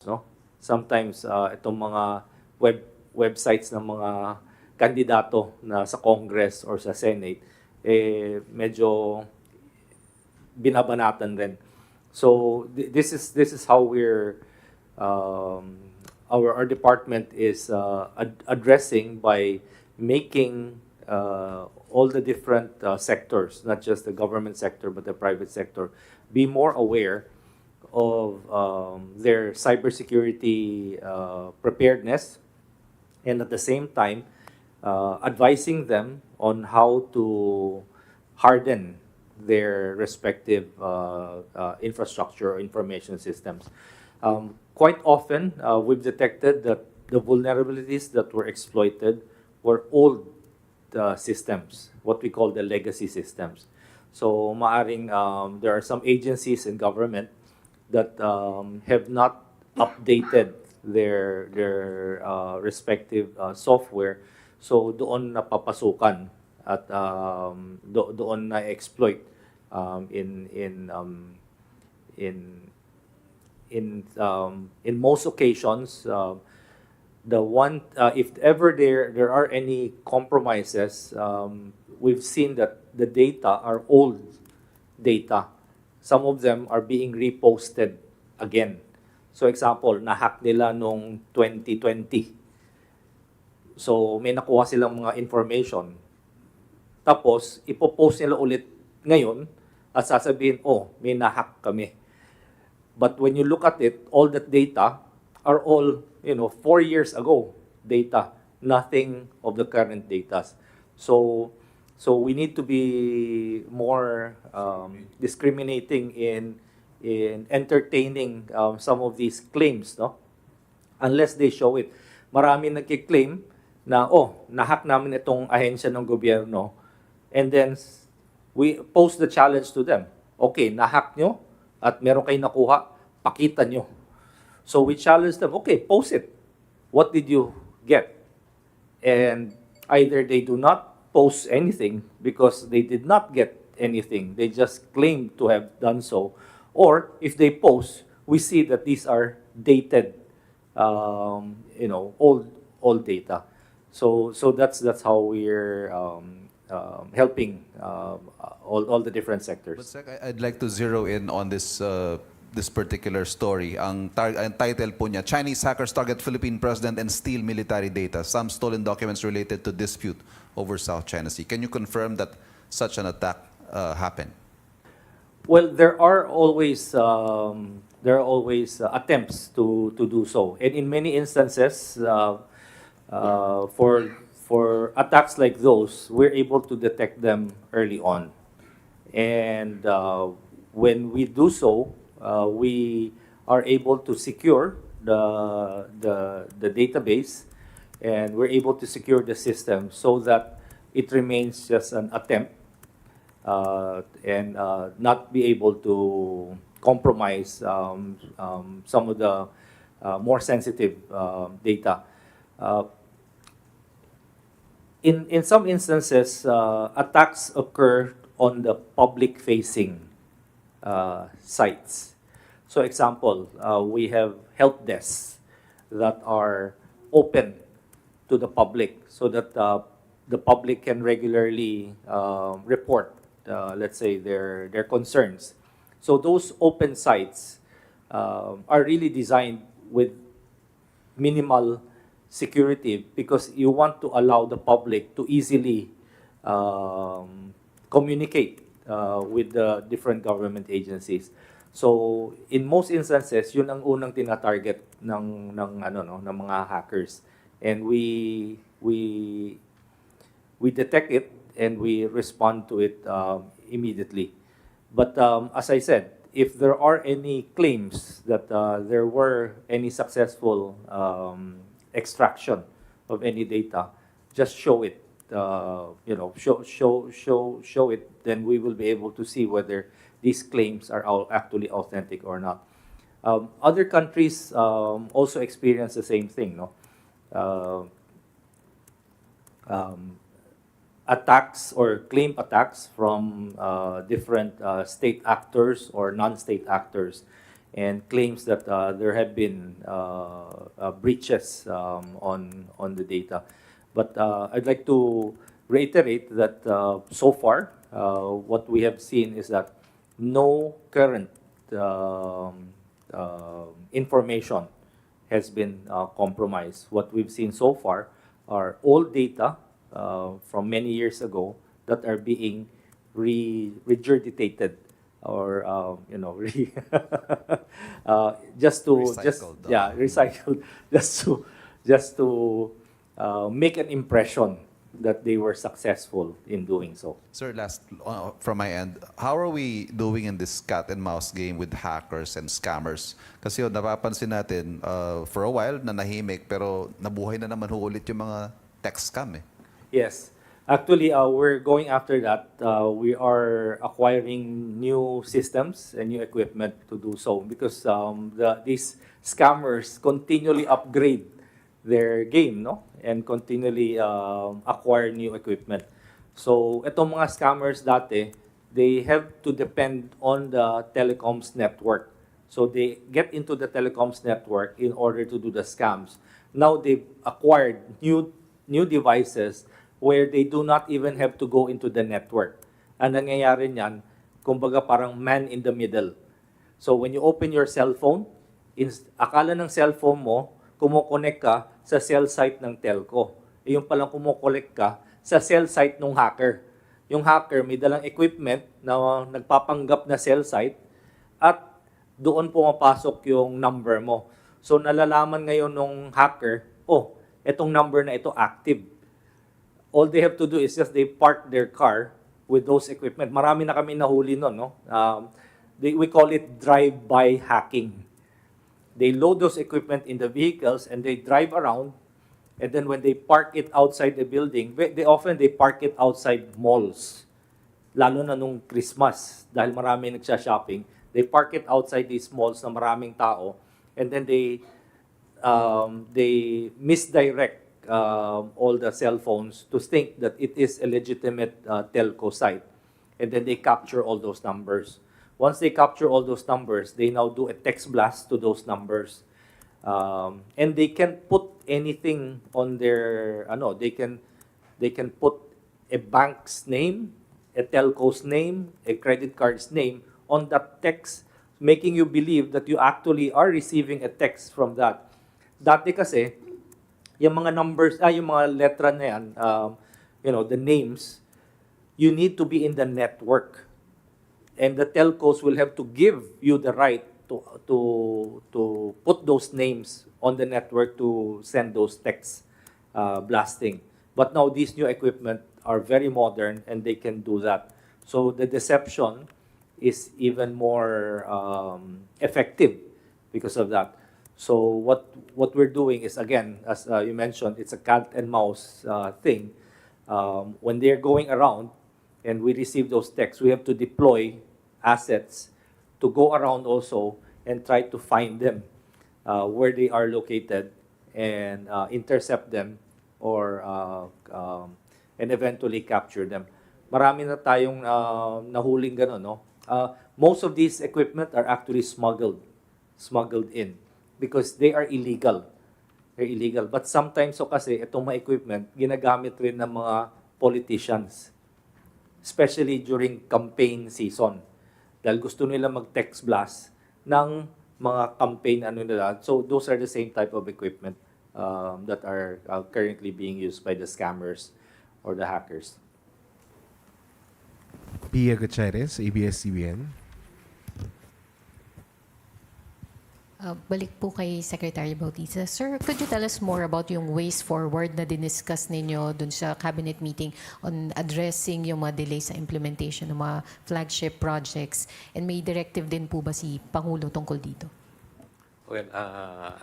no? Sometimes itong mga websites ng mga kandidato na sa Congress or sa Senate medyo binabanatan rin. So this is how we're our department is addressing by making all the different sectors, not just the government sector but the private sector, be more aware of their cybersecurity preparedness, and at the same time advising them on how to harden their respective infrastructure or information systems. Quite often, we've detected that the vulnerabilities that were exploited were old systems, what we call the legacy systems. So, maaring there are some agencies in government that have not updated their respective software. So doon napapasukan at doon na exploit in most occasions. The one if ever there are any compromises, we've seen that the data are old data. Some of them are being reposted again. So example, na-hack nila nung 2020. So may nakuha silang mga information. Tapos ipopost nila ulit ngayon at sasabihin, oh, may na-hack kami. But when you look at it, all that data are all, 4 years ago data, nothing of the current data. So we need to be more discriminating in entertaining some of these claims, no? Unless they show it. Marami nagki-claim na, nahack namin itong ahensya ng gobyerno, and then we pose the challenge to them. Okay, nahack nyo at meron kayo nakuha, pakita nyo. So we challenge them, okay, post it. What did you get? And either they do not post anything because they did not get anything. They just claim to have done so. Or if they post, we see that these are dated, old data. So that's how we're helping all the different sectors. But Sec, I'd like to zero in on this this particular story. Ang title po niya, Chinese hackers target Philippine president and steal military data. Some stolen documents related to dispute over South China Sea. Can you confirm that such an attack happened? Well, there are always attempts to do so, and in many instances, for attacks like those, we're able to detect them early on, and when we do so, we are able to secure the database, and we're able to secure the system so that it remains just an attempt. And not be able to compromise some of the more sensitive data. In some instances, attacks occur on the public-facing sites. So, example, we have help desks that are open to the public so that the public can regularly report, let's say, their concerns. So those open sites are really designed with minimal security because you want to allow the public to easily communicate with the different government agencies. So in most instances, yun ang unang tina-target ng mga hackers, and we detect it and we respond to it immediately. But as I said, if there are any claims that there were any successful extraction of any data, just show it. Show it. Then we will be able to see whether these claims are actually authentic or not. Other countries also experience the same thing, no? Attacks or claim attacks from different state actors or non-state actors. and claims that there have been breaches on the data. But I'd like to reiterate that so far, what we have seen is that no current information has been compromised. What we've seen so far are old data from many years ago that are being regurgitated or just to recycled just to make an impression that they were successful in doing so. Sir, last from my end, how are we doing in this cat and mouse game with hackers and scammers? Kasi yun, napapansin natin for a while na nahimik pero nabuhay na naman ulit yung mga tech scam eh. Yes. Actually, we're going after that. We are acquiring new systems and new equipment to do so because these scammers continually upgrade their game, no? And continually acquire new equipment. So, itong mga scammers dati, they have to depend on the telecoms network. So, they get into the telecoms network in order to do the scams. Now, they've acquired new devices where they do not even have to go into the network. Ang nangyayari niyan, kumbaga parang man in the middle. So when you open your cell phone, akala ng cellphone mo, kumukonect ka sa cell site ng telco. Yung palang kumukonect ka sa cell site ng hacker. Yung hacker may dalang equipment na nagpapanggap na cell site at doon pumapasok yung number mo. So nalalaman ngayon ng hacker, oh, etong number na ito active. All they have to do is just they park their car with those equipment. Marami na kami nahuli nun, no? We call it drive-by hacking. They load those equipment in the vehicles and they drive around, and then when they park it outside the building, they park it outside malls. Lalo na nung Christmas, dahil marami nagsha-shopping, they park it outside these malls na maraming tao, and then they misdirect all the cell phones to think that it is a legitimate telco site. And then they capture all those numbers. Once they capture all those numbers, they now do a text blast to those numbers. And they can put anything on their, they can put a bank's name, a telco's name, a credit card's name on that text, making you believe that you actually are receiving a text from that. Dati kasi, yung mga numbers, yung mga letra na yan, the names, you need to be in the network. And the telcos will have to give you the right to put those names on the network to send those texts blasting. But now these new equipment are very modern and they can do that. So the deception is even more effective because of that. So what we're doing is, again, as you mentioned, it's a cat and mouse thing. When they're going around and we receive those texts, we have to deploy assets to go around also and try to find them where they are located and intercept them or and eventually capture them. Marami na tayong nahuling gano'n, no? Most of these equipment are actually smuggled in because they are illegal. They're illegal. But sometimes, so kasi, itong mga equipment, ginagamit rin ng mga politicians, especially during campaign season. Dahil gusto nila mag-text blast ng mga campaign nila. So those are the same type of equipment that are currently being used by the scammers or the hackers. Pia Gutierrez, ABS-CBN. Balik po kay Secretary Bautista. Sir, could you tell us more about yung ways forward na diniscuss ninyo dun sa cabinet meeting on addressing yung mga delays sa implementation ng mga flagship projects? And may directive din po ba si Pangulo tungkol dito? Well,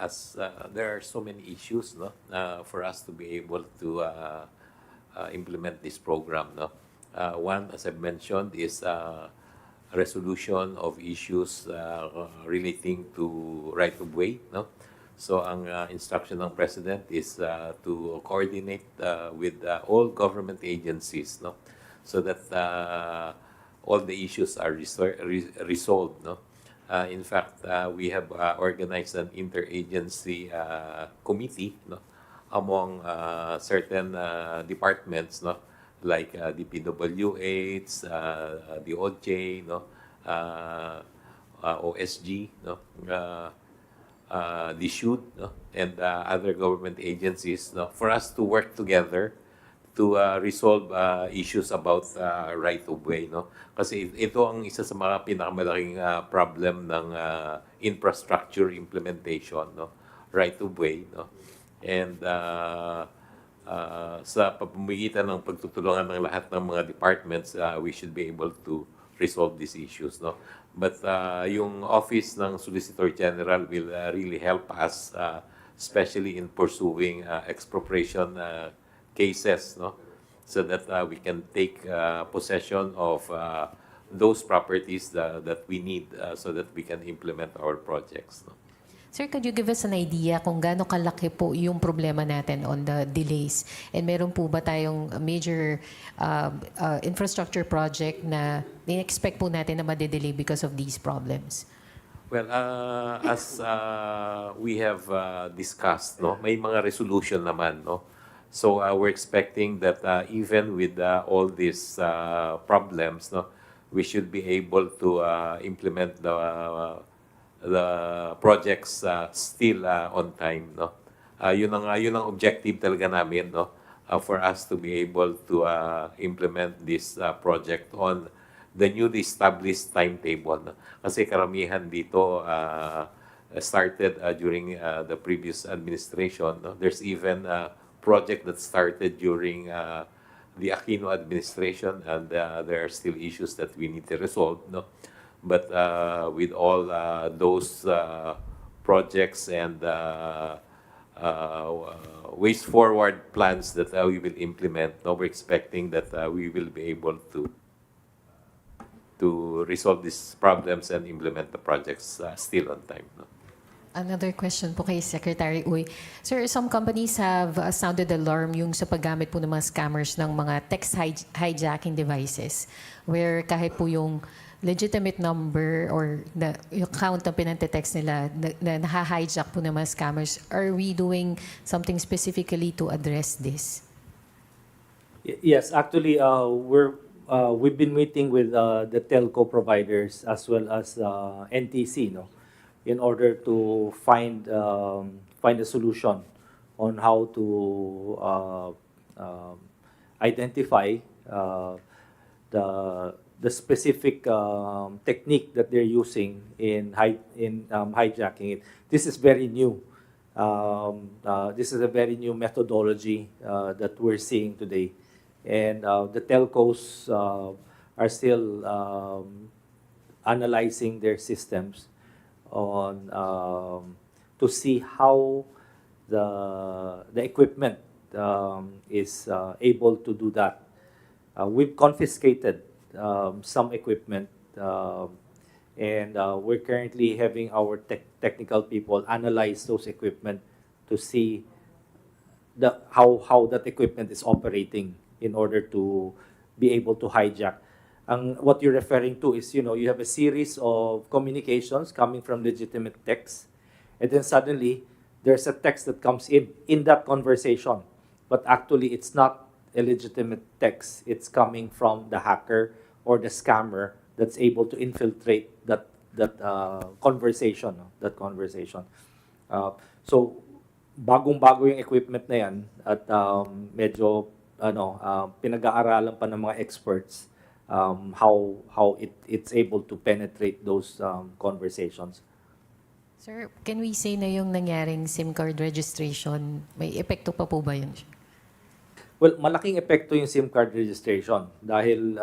as there are so many issues, no, for us to be able to implement this program, no. One, as I mentioned, is resolution of issues relating to right of way, no. So, ang instruction ng President is to coordinate with all government agencies, no, so that all the issues are resolved, no. In fact, we have organized an interagency committee, no, among certain departments, no, like the PWH, the OJ, no, OSG, no, the SHUD, no, and other government agencies, no, for us to work together to resolve issues about right of way, no? Kasi ito ang isa sa mga pinakamalaking problem ng infrastructure implementation, no? Right of way, no? And sa pamamagitan ng pagtutulungan ng lahat ng mga departments, we should be able to resolve these issues, no? But yung office ng Solicitor General will really help us, especially in pursuing expropriation cases, no? So that we can take possession of those properties that we need so that we can implement our projects, no? Sir, could you give us an idea kung gaano kalaki po yung problema natin on the delays? And meron po ba tayong major infrastructure project na ni-expect po natin na madedelay because of these problems? Well, as we have discussed, no, may mga resolution naman, no. So we're expecting that even with all these problems, no, we should be able to implement the projects still on time, no. Yun ang objective talaga namin, no, for us to be able to implement this project on the newly established timetable, no? Kasi karamihan dito started during the previous administration, no? There's even a project that started during the Aquino administration, and there are still issues that we need to resolve, no? But with all those projects and ways forward plans that we will implement, no, we're expecting that we will be able to resolve these problems and implement the projects still on time, no? Another question po kay Secretary Uy. Sir, some companies have sounded alarm yung sa paggamit po ng mga scammers ng mga text hijacking devices where kahit po yung legitimate number or yung account na pinantetext nila na naha-hijack po ng mga scammers. Are we doing something specifically to address this? Yes, actually, we've been meeting with the telco providers as well as NTC, no, in order to find a solution on how to identify the specific technique that they're using in hijacking it. This is very new. This is a very new methodology that we're seeing today. And the telcos are still analyzing their systems on to see how the equipment is able to do that. We've confiscated some equipment, and we're currently having our technical people analyze those equipment to see how that equipment is operating in order to be able to hijack. What you're referring to is, you have a series of communications coming from legitimate text, and then suddenly there's a text that comes in that conversation, but actually it's not a legitimate text. It's coming from the hacker or the scammer that's able to infiltrate that conversation, no? That conversation. So bagong-bago yung equipment na yan at medyo pinag-aaralan pa ng mga experts how it's able to penetrate those conversations. Sir, can we say na yung nangyaring SIM card registration, may epekto pa po ba yun? Well, malaking epekto yung SIM card registration dahil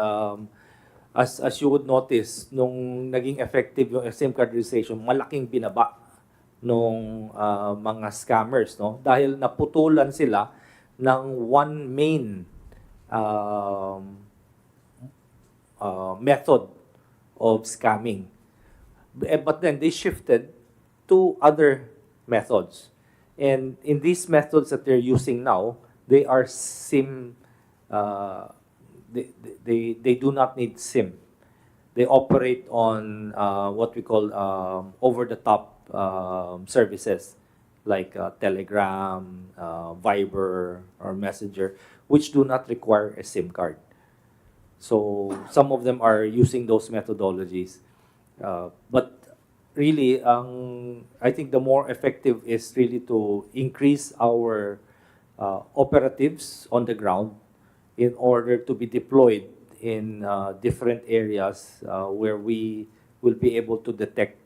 as you would notice, nung naging effective yung SIM card registration, malaking binaba nung mga scammers, no? Dahil naputulan sila ng one main method of scamming. But then they shifted to other methods. And in these methods that they're using now, they are SIM, they do not need SIM. They operate on what we call over-the-top services like Telegram, Viber, or Messenger, which do not require a SIM card. So some of them are using those methodologies. But really, I think the more effective is really to increase our operatives on the ground in order to be deployed in different areas where we will be able to detect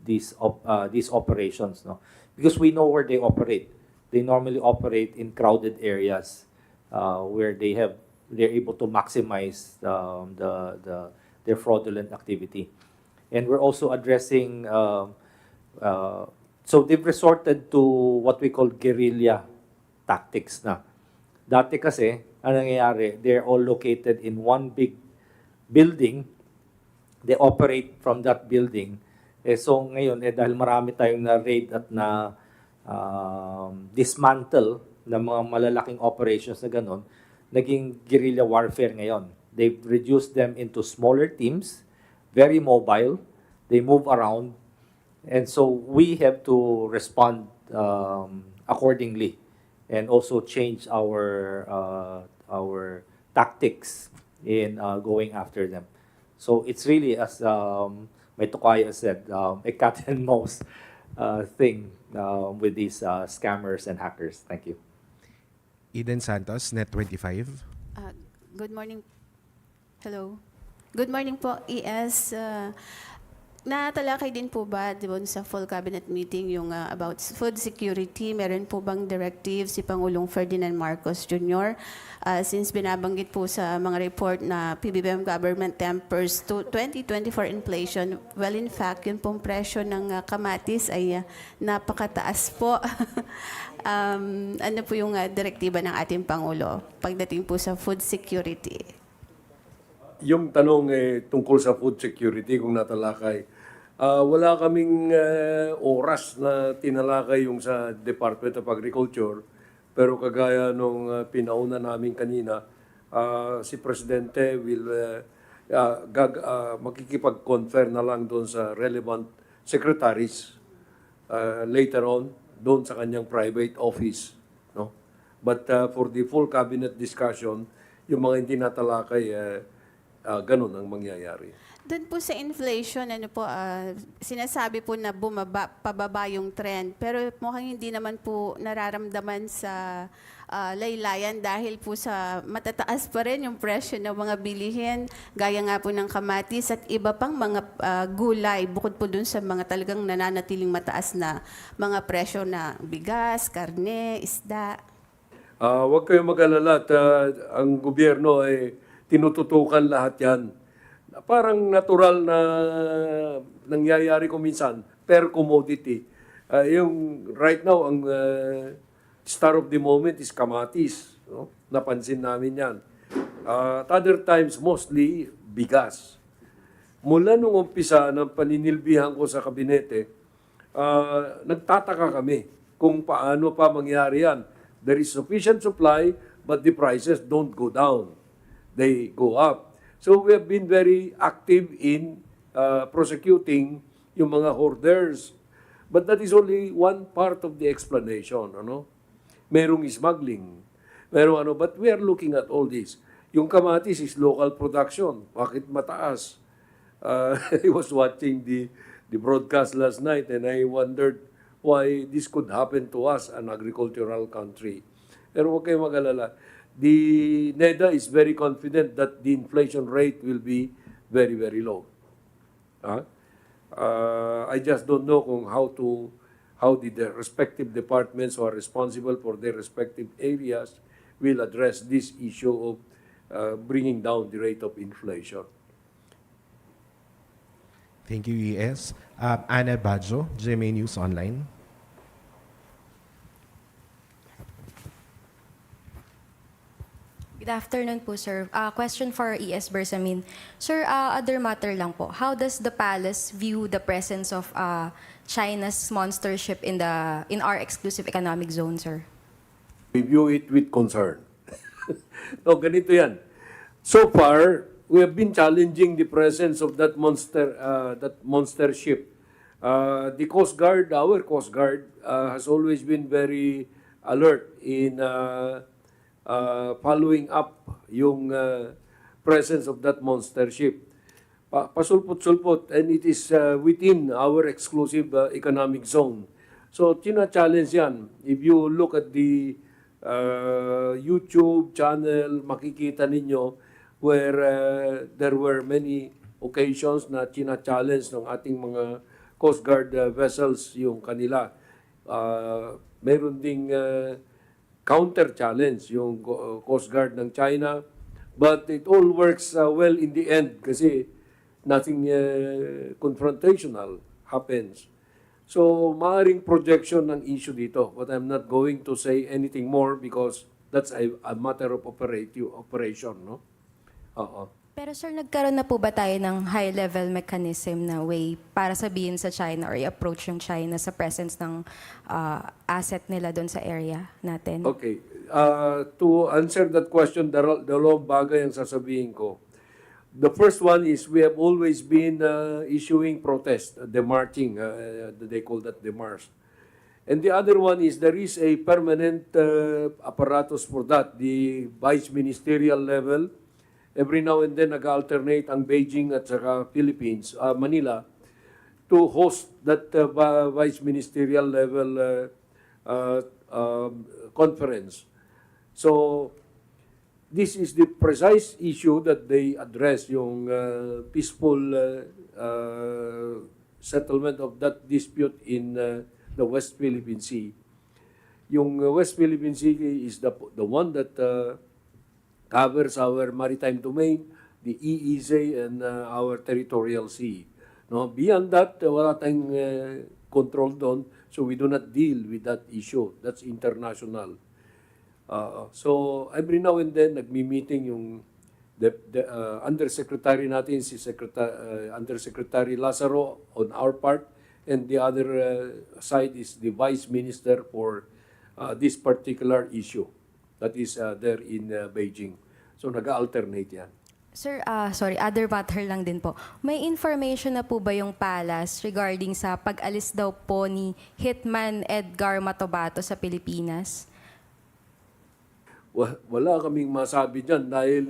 these operations, no? Because we know where they operate. They normally operate in crowded areas where they're able to maximize their fraudulent activity. And we're also addressing, so they've resorted to what we call guerrilla tactics na. Dati kasi, ang nangyayari, they're all located in one big building. They operate from that building. So ngayon, dahil marami tayong na-raid at na dismantle ng mga malalaking operations na ganun, naging guerrilla warfare ngayon. They've reduced them into smaller teams, very mobile, they move around, and so we have to respond accordingly and also change our tactics in going after them. So it's really, as my Tokayo said, a cat and mouse thing with these scammers and hackers. Thank you. Eden Santos, Net25. Good morning. Hello. Good morning po, ES. Natalakay din po ba doon sa full cabinet meeting yung about food security? Meron po bang directive si Pangulong Ferdinand Marcos Jr. Since binabanggit po sa mga report na PBBM government tempers to 2024 inflation, well in fact, yun pong presyo ng kamatis ay napakataas po. Ano po yung direktiba ng ating Pangulo pagdating po sa food security? Yung tanong tungkol sa food security, kung natalakay, wala kaming oras na tinalakay yung sa Department of Agriculture, pero kagaya nung pinauna namin kanina, si Presidente will makikipag-confer na lang doon sa relevant secretaries later on doon sa kanyang private office. No? But for the full cabinet discussion, yung mga hindi natalakay, ganun ang mangyayari. Doon po sa inflation, sinasabi po na pababa yung trend. Pero mukhang hindi naman po nararamdaman sa laylayan dahil po sa matataas pa rin yung presyo ng mga bilihin, gaya nga po ng kamatis at iba pang mga gulay, bukod po dun sa mga talagang nananatiling mataas na mga presyo na bigas, karne, isda. Huwag kayong mag-alala at ang gobyerno ay tinututukan lahat yan. Parang natural na nangyayari ko minsan per commodity. Yung right now, ang star of the moment is kamatis. No? Napansin namin yan. At other times, mostly bigas. Mula nung umpisa ng paninilbihan ko sa kabinete, nagtataka kami kung paano pa mangyari yan. There is sufficient supply, but the prices don't go down. They go up. So we have been very active in prosecuting yung mga hoarders. But that is only one part of the explanation. Ano? Merong smuggling. But we are looking at all this. Yung kamatis is local production. Bakit mataas? I was watching the broadcast last night and I wondered why this could happen to us, an agricultural country. Pero huwag kayong mag-alala. The NEDA is very confident that the inflation rate will be very, very low. I just don't know how the respective departments who are responsible for their respective areas will address this issue of bringing down the rate of inflation. Thank you, ES. Ana Badjo, GMA News Online. Good afternoon po, sir. Question for ES Bersamin. Sir, other matter lang po. How does the palace view the presence of China's monster ship in our exclusive economic zone, sir? We view it with concern. No, ganito yan. So far, we have been challenging the presence of that monster ship. The Coast Guard, our Coast Guard, has always been very alert in following up yung presence of that monster ship. Pasulpot-sulpot, and it is within our exclusive economic zone. So, tina-challenge yan. If you look at the YouTube channel, makikita ninyo where there were many occasions na tina-challenge ng ating mga Coast Guard vessels yung kanila. Meron ding counter-challenge yung Coast Guard ng China. But it all works well in the end kasi nothing confrontational happens. So, maaring projection ng issue dito. But I'm not going to say anything more because that's a matter of operation, no? Oo. Pero sir, nagkaroon na po ba tayo ng high-level mechanism na way para sabihin sa China or i-approach yung China sa presence ng asset nila doon sa area natin? Okay. To answer that question, dalawang bagay ang sasabihin ko. The first one is we have always been issuing protest, demarching, they call that demarche. And the other one is there is a permanent apparatus for that, the vice ministerial level. Every now and then nag-alternate ang Beijing at saka Philippines, Manila, to host that vice ministerial level conference. So, this is the precise issue that they address, yung peaceful settlement of that dispute in the West Philippine Sea. Yung West Philippine Sea is the one that covers our maritime domain, the EEZ, and our territorial sea. No, beyond that, wala tayong control doon, so we do not deal with that issue. That's international. So every now and then nagmi-meeting yung the undersecretary natin, si Undersecretary Lazaro on our part, and the other side is the Vice Minister for this particular issue that is there in Beijing. So nag-alternate yan. Sir, sorry, other matter lang din po. May information na po ba yung Palace regarding sa pag-alis daw po ni Hitman Edgar Matobato sa Pilipinas? Wala kaming masabi dyan dahil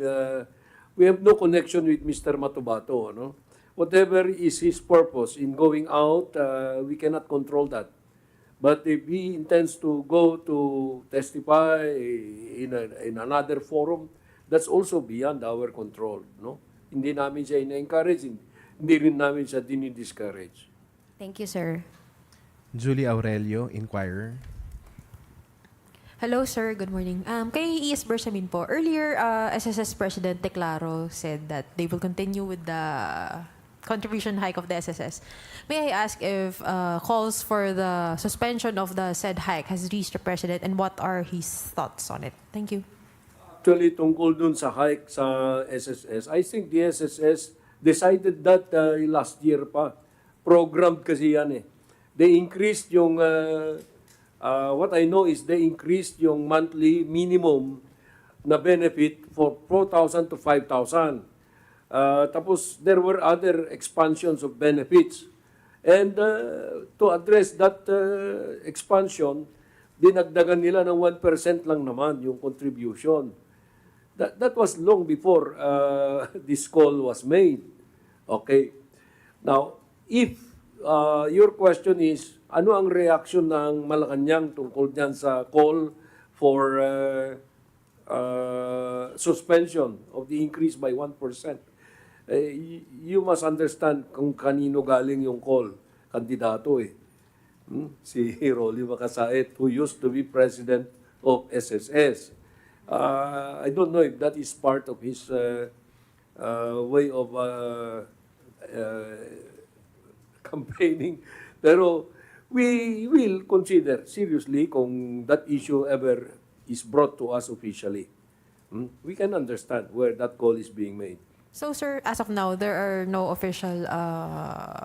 we have no connection with Mr. Matobato. No? Whatever is his purpose in going out, we cannot control that. But if he intends to go to testify in another forum, that's also beyond our control. No? Hindi namin siya ina-encourage, hindi rin namin siya dinidiscourage. Thank you, sir. Julie Aurelio, Inquirer. Hello, sir. Good morning. Kay ES Bersamin po, earlier, SSS President Declaro said that they will continue with the contribution hike of the SSS. May I ask if calls for the suspension of the said hike has reached the President and what are his thoughts on it? Thank you. Actually, tungkol dun sa hike sa SSS, I think the SSS decided that last year pa. Programmed kasi yan eh. They increased yung, what I know is they increased yung monthly minimum na benefit for 4,000 to 5,000. Tapos there were other expansions of benefits. And to address that expansion, dinagdagan nila ng 1% lang naman yung contribution. That was long before this call was made. Okay. Now, if your question is, ano ang reaction ng Malacanang tungkol dyan sa call for suspension of the increase by 1%? You must understand kung kanino galing yung call. Kandidato eh. Si Rolly Makasait, who used to be president of SSS. I don't know if that is part of his way of campaigning. Pero we will consider seriously kung that issue ever is brought to us officially. We can understand where that call is being made. So, sir, as of now, there are no official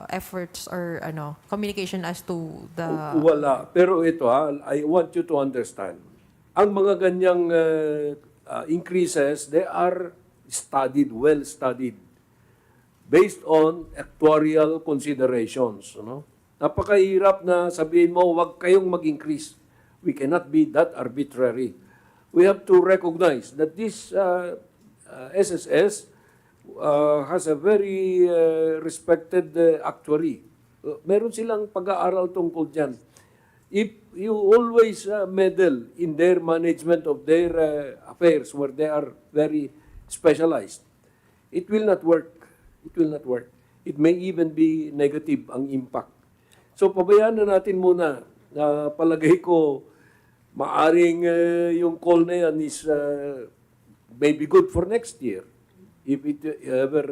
efforts or communication as to the... Wala. Pero ito I want you to understand. Ang mga ganyang increases, they are studied, well studied, based on actuarial considerations. No? Napakahirap na sabihin mo, wag kayong mag-increase. We cannot be that arbitrary. We have to recognize that this SSS has a very respected actuary. Meron silang pag-aaral tungkol dyan. If you always meddle in their management of their affairs where they are very specialized, it will not work. It will not work. It may even be negative ang impact. So pabayaan na natin muna na palagay ko maaring yung call na yan is maybe good for next year if it ever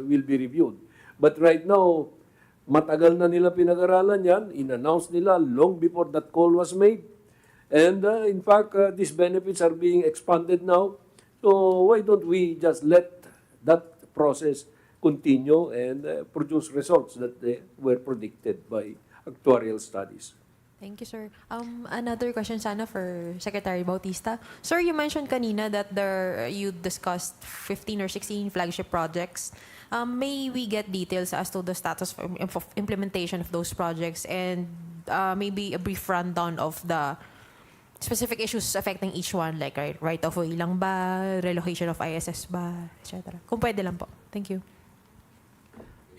will be reviewed. But right now, matagal na nila pinag-aralan yan. In-announce nila long before that call was made. And in fact, these benefits are being expanded now. So why don't we just let that process continue and produce results that were predicted by actuarial studies? Thank you, sir. Another question sana for Secretary Bautista. Sir, you mentioned kanina that you discussed 15 or 16 flagship projects. May we get details as to the status of implementation of those projects and maybe a brief rundown of the specific issues affecting each one, like right of way lang ba, relocation of ISS ba, etc. Kung pwede lang po. Thank you.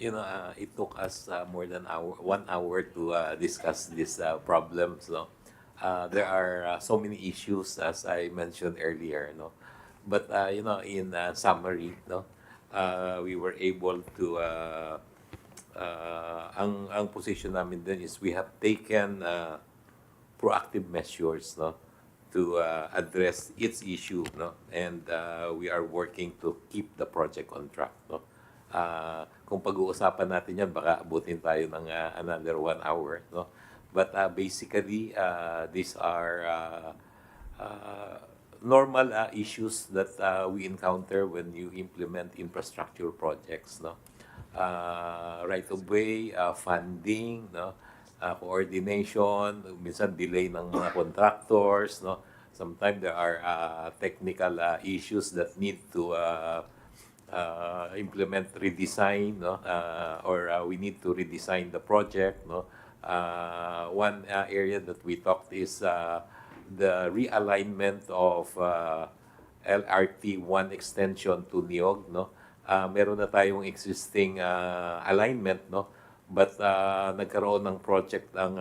It took us more than 1 hour to discuss these problems. No? There are so many issues, as I mentioned earlier. No? But, in summary, no? We were able to, ang position namin din is we have taken proactive measures, no? To address its issue, no? And we are working to keep the project on track. No? Kung pag-uusapan natin yan, baka abutin tayo ng another 1 hour. No? But basically, these are normal issues that we encounter when you implement infrastructure projects. No? Right-of-way, funding, no? Coordination, minsan delay ng mga contractors. No? Sometimes there are technical issues that need to implement redesign, no? Or we need to redesign the project. No? One area that we talked is the realignment of LRT 1 extension to Niog. No? Meron na tayong existing alignment, no? But nagkaroon ng project ang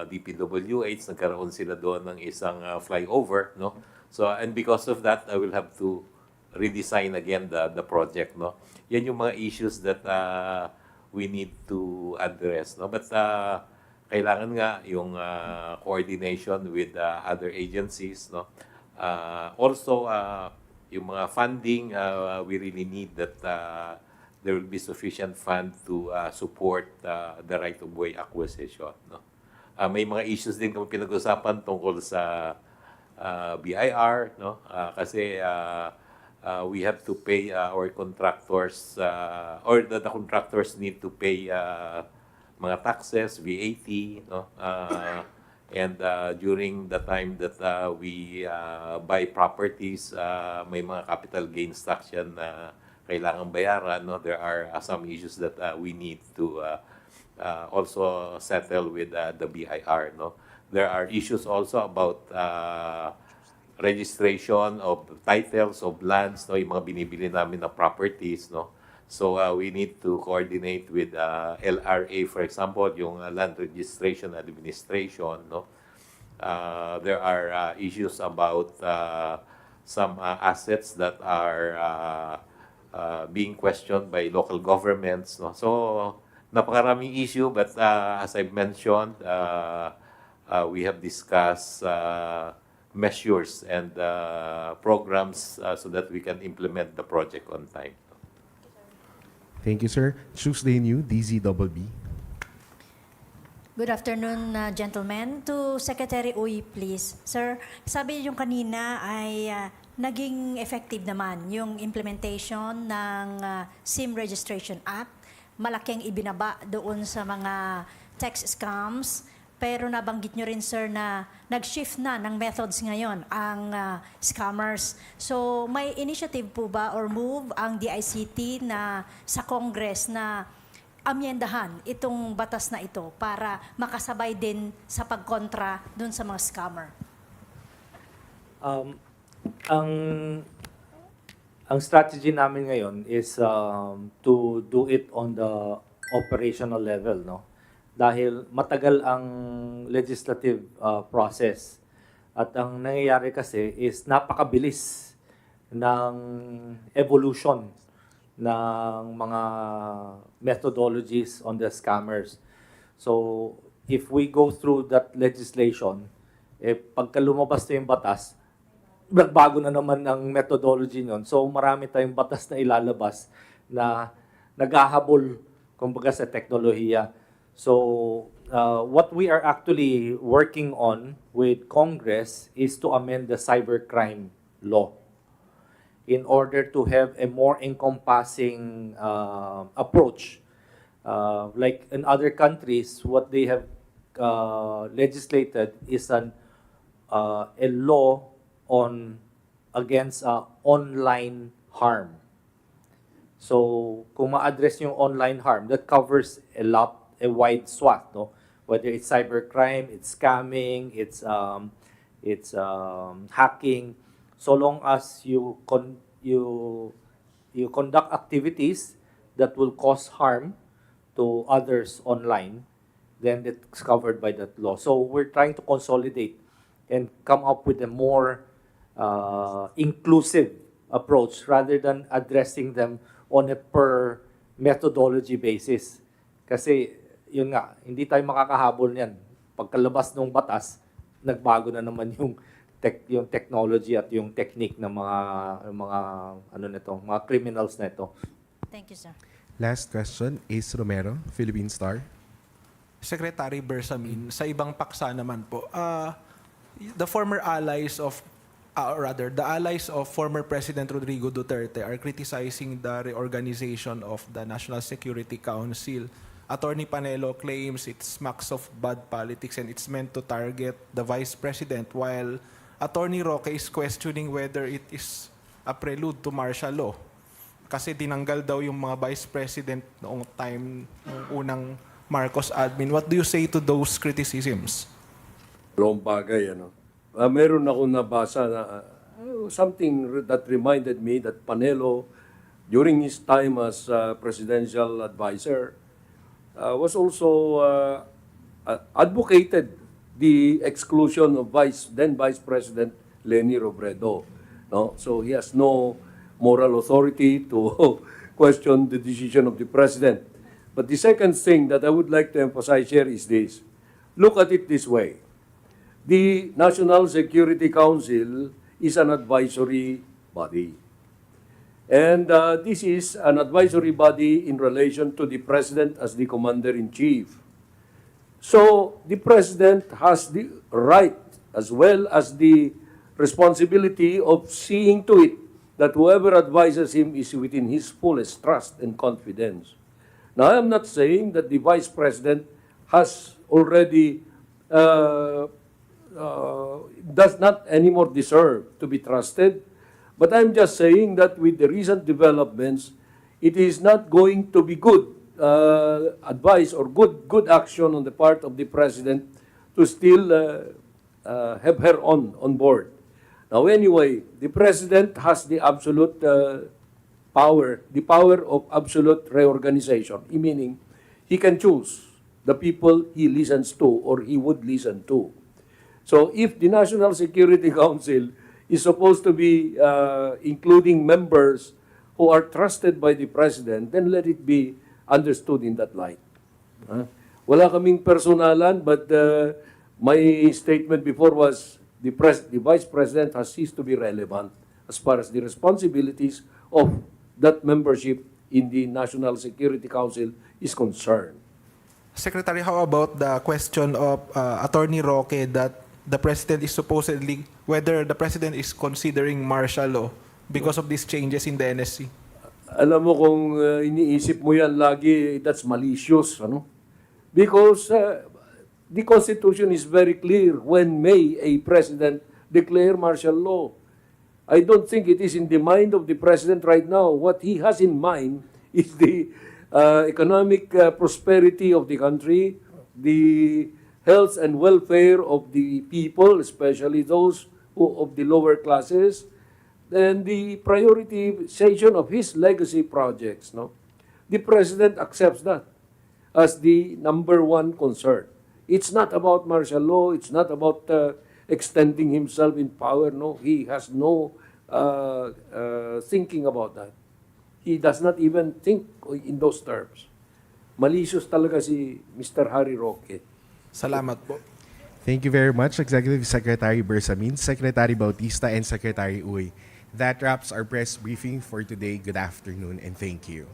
DPWH, nagkaroon sila doon ng isang flyover. No? So, and because of that, I will have to redesign again the project. No? Yan yung mga issues that we need to address. No? But kailangan nga yung coordination with other agencies. No? Also, yung mga funding, we really need that there will be sufficient fund to support the right-of-way acquisition. No? May mga issues din kami pinag-usapan tungkol sa BIR. No? Kasi we have to pay our contractors, or the contractors need to pay mga taxes, VAT, no? And during the time that we buy properties, may mga capital gains tax yan na kailangan bayaran. No? There are some issues that we need to also settle with the BIR. No? There are issues also about registration of titles of lands, no, yung mga binibili namin na properties, no. So we need to coordinate with LRA, for example, yung land registration administration, no. There are issues about some assets that are being questioned by local governments, no. So napakaraming issue, but as I've mentioned, we have discussed measures and programs so that we can implement the project on time. Thank you, sir. Tuesday New, DZBB. Good afternoon, gentlemen. To Secretary Uy, please. Sir, sabi yung kanina ay naging effective naman yung implementation ng SIM Registration Act. Malaking ibinaba doon sa mga tax scams Pero nabanggit nyo rin, sir, na nag-shift na ng methods ngayon ang scammers. So may initiative po ba or move ang DICT na sa Congress na amyendahan itong batas na ito para makasabay din sa pagkontra dun sa mga scammer? Ang ang strategy namin ngayon is to do it on the operational level, no? Dahil matagal ang legislative process. At ang nangyayari kasi is napakabilis ng evolution ng mga methodologies on the scammers. So, if we go through that legislation, pagka lumabas na yung batas, bago na naman ang methodology nun. So, marami tayong batas na ilalabas na naghahabol, kumbaga, sa teknolohiya. So, what we are actually working on with Congress is to amend the cybercrime law in order to have a more encompassing approach. Like in other countries, what they have legislated is a law against online harm. So, kung ma-address yung online harm, that covers a wide swath, no? Whether it's cybercrime, it's scamming, it's hacking. So long as you conduct activities that will cause harm to others online, then it's covered by that law. So we're trying to consolidate and come up with a more inclusive approach rather than addressing them on a per methodology basis. Kasi yun nga, hindi tayo makakahabol niyan. Pagkalabas ng batas, nagbago na naman yung technology at yung technique ng mga criminals na ito. Thank you, sir. Last question, Ace Romero, Philippine Star. Secretary Bersamin, sa ibang paksa naman po, the former allies of, the allies of former President Rodrigo Duterte are criticizing the reorganization of the National Security Council. Attorney Panelo claims it smacks of bad politics and it's meant to target the Vice President, while Attorney Roque is questioning whether it is a prelude to martial law. Kasi tinanggal daw yung mga Vice President noong time ng unang Marcos admin. What do you say to those criticisms? Long bagay, ano. Meron ako nabasa na something that reminded me that Panelo, during his time as presidential advisor, was also advocated the exclusion of then Vice President Leni Robredo. No? So he has no moral authority to question the decision of the President. But the second thing that I would like to emphasize here is this. Look at it this way. The National Security Council is an advisory body. And this is an advisory body in relation to the President as the Commander-in-Chief. So the President has the right as well as the responsibility of seeing to it that whoever advises him is within his fullest trust and confidence. Now, I am not saying that the Vice President has already does not anymore deserve to be trusted. But I'm just saying that with the recent developments, it is not going to be good advice or good action on the part of the President to still have her on board. Now anyway, the President has the absolute power, the power of absolute reorganization, meaning he can choose the people he listens to or he would listen to. So if the National Security Council is supposed to be including members who are trusted by the President, then let it be understood in that light. Wala kaming personalan, but my statement before was the Vice President has ceased to be relevant as far as the responsibilities of that membership in the National Security Council is concerned. Secretary, how about the question of Attorney Roque that the President is supposedly, whether the President is considering martial law because of these changes in the NSC? Alam mo kung iniisip mo yan lagi, that's malicious, ano? Because The Constitution is very clear when may a president declare martial law. I don't think it is in the mind of the president right now. What he has in mind is the economic prosperity of the country, the health and welfare of the people, especially those of the lower classes, and the prioritization of his legacy projects. No? The president accepts that as the number one concern. It's not about martial law. It's not about extending himself in power. No, he has no thinking about that. He does not even think in those terms. Malicious talaga si Mr. Harry Roque. Salamat po. Thank you very much, Executive Secretary Bersamin, Secretary Bautista, and Secretary Uy. That wraps our press briefing for today. Good afternoon and thank you.